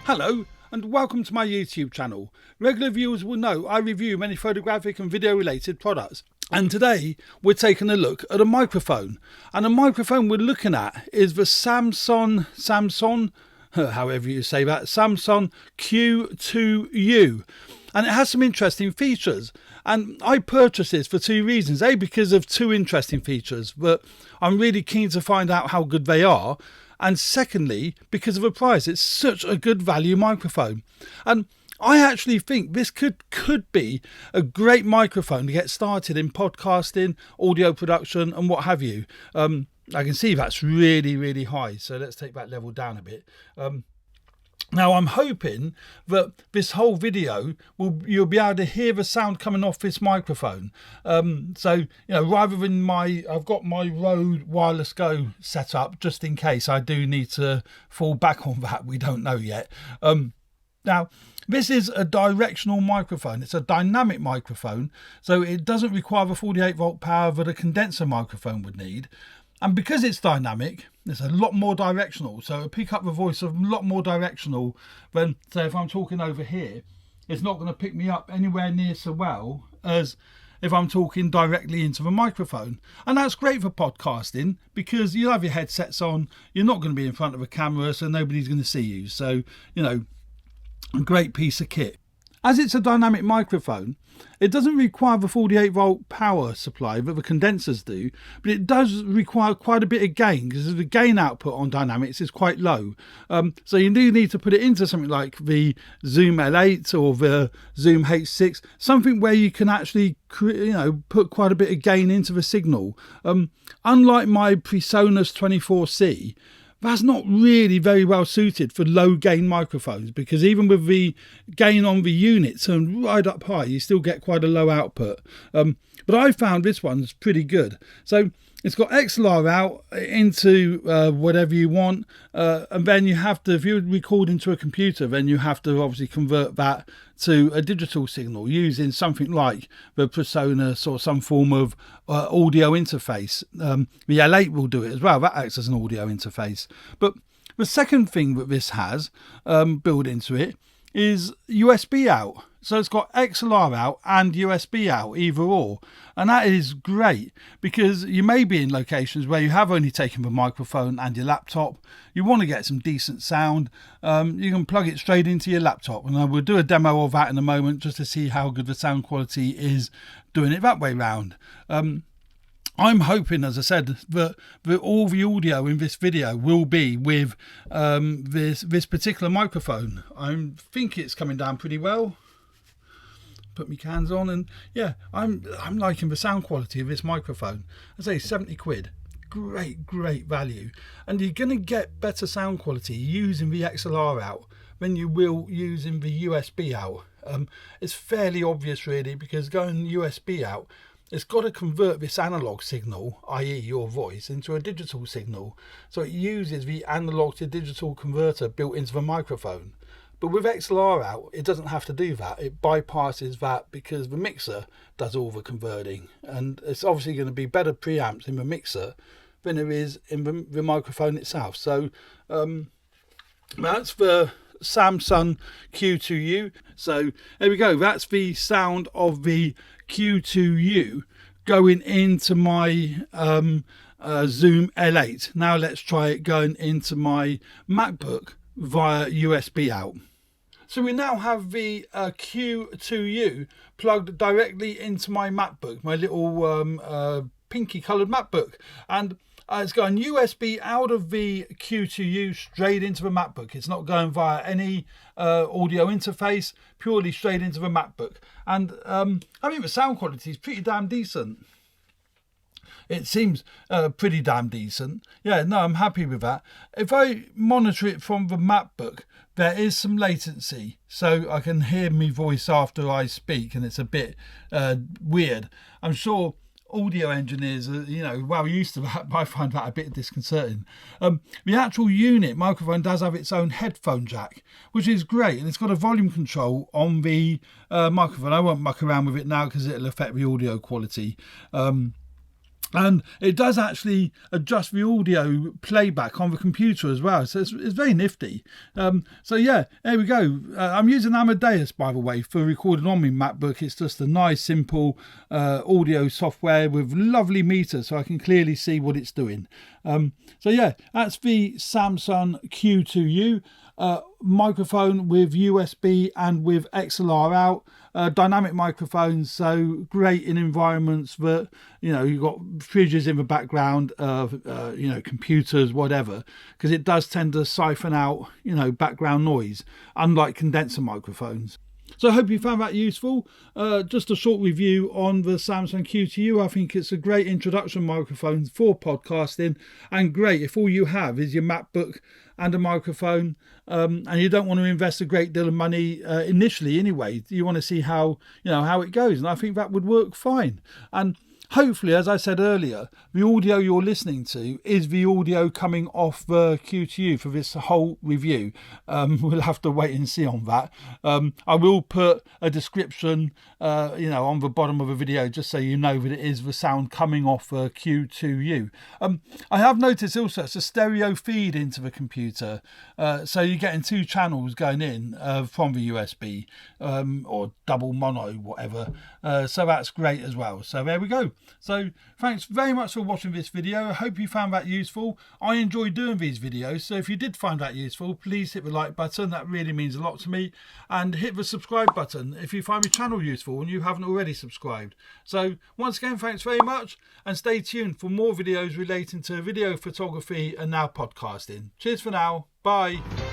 Hello and welcome to my YouTube channel. Regular viewers will know I review many photographic and video related products. And today we're taking a look at a microphone. And the microphone we're looking at is the Samson Q2U. And it has some interesting features. And I purchased this for two reasons. A, because of two interesting features, but I'm really keen to find out how good they are. And secondly, because of the price. It's such a good value microphone. And I actually think this could be a great microphone to get started in podcasting, audio production and what have you. I can see that's really high. So let's take that level down a bit. Now I'm hoping that this whole video you'll be able to hear the sound coming off this microphone. So rather than I've got my Rode Wireless Go set up just in case I do need to fall back on that. We don't know yet. Now this is a directional microphone. It's a dynamic microphone, so it doesn't require the 48 volt power that a condenser microphone would need. And because it's dynamic, it's a lot more directional. So it'll pick up the voice a lot more directional than, say, if I'm talking over here, it's not going to pick me up anywhere near so well as if I'm talking directly into the microphone. And that's great for podcasting because you'll have your headsets on. You're not going to be in front of a camera, so nobody's going to see you. So, a great piece of kit. As it's a dynamic microphone, it doesn't require the 48 volt power supply that the condensers do, but it does require quite a bit of gain because the gain output on dynamics is quite low. So you do need to put it into something like the Zoom L8 or the Zoom H6, something where you can actually put quite a bit of gain into the signal. Unlike my PreSonus 24C, that's not really very well suited for low gain microphones because even with the gain on the unit turned right up high, you still get quite a low output. But I found this one's pretty good. So it's got XLR out into whatever you want. And then you have to, if you're recording to a computer, then you have to obviously convert that to a digital signal using something like the PreSonus or some form of audio interface. The L8 will do it as well. That acts as an audio interface. But the second thing that this has built into it is USB out. So it's got XLR out and USB out, either or. And that is great because you may be in locations where you have only taken the microphone and your laptop. You want to get some decent sound. You can plug it straight into your laptop. And I will do a demo of that in a moment just to see how good the sound quality is doing it that way round. I'm hoping, as I said, that all the audio in this video will be with this particular microphone. I think it's coming down pretty well. Put my cans on and yeah, I'm liking the sound quality of this microphone. I say 70 quid. Great value. And you're going to get better sound quality using the XLR out than you will using the USB out. It's fairly obvious really because going USB out, it's got to convert this analog signal, i.e. your voice, into a digital signal. So it uses the analog to digital converter built into the microphone. But with XLR out, it doesn't have to do that. It bypasses that because the mixer does all the converting. And it's obviously going to be better preamps in the mixer than there is in the microphone itself. So that's the Samson Q2U. So there we go. That's the sound of the Q2U going into my Zoom L8. Now let's try it going into my MacBook via USB out. So we now have the Q2U plugged directly into my MacBook, my little pinky coloured MacBook, and it's going USB out of the Q2U straight into the MacBook. It's not going via any audio interface, purely straight into the MacBook. And I mean the sound quality is pretty damn decent. It seems pretty damn decent. Yeah, no, I'm happy with that. If I monitor it from the MacBook, there is some latency. So I can hear my voice after I speak and it's a bit weird. I'm sure audio engineers are, well used to that, but I find that a bit disconcerting. The actual unit microphone does have its own headphone jack, which is great. And it's got a volume control on the microphone. I won't muck around with it now because it'll affect the audio quality. And it does actually adjust the audio playback on the computer as well. So it's very nifty. So yeah, there we go. I'm using Amadeus, by the way, for recording on my MacBook. It's just a nice, simple audio software with lovely meters, so I can clearly see what it's doing. So yeah, that's the Samson Q2U. Microphone with USB and with XLR out. Dynamic microphones, so great in environments that, you know, you've got fridges in the background, you know, computers, whatever, because it does tend to siphon out, you know, background noise, unlike condenser microphones. So I hope you found that useful. Just a short review on the Samson Q2U. I think it's a great introduction microphone for podcasting, and great if all you have is your MacBook and a microphone, and you don't want to invest a great deal of money initially anyway. You want to see how, you know, how it goes, and I think that would work fine. And hopefully, as I said earlier, the audio you're listening to is the audio coming off the Q2U for this whole review. We'll have to wait and see on that. I will put a description, you know, on the bottom of the video, just so you know that it is the sound coming off the Q2U. I have noticed also it's a stereo feed into the computer, so you're getting two channels going in from the USB, or double mono, whatever. So that's great as well. So there we go. So thanks very much for watching this video. I hope you found that useful. I enjoy doing these videos, so if you did find that useful, please hit the like button. That really means a lot to me. And hit the subscribe button if you find my channel useful and you haven't already subscribed. So once again, thanks very much, and stay tuned for more videos relating to video photography and now podcasting. Cheers for now. Bye.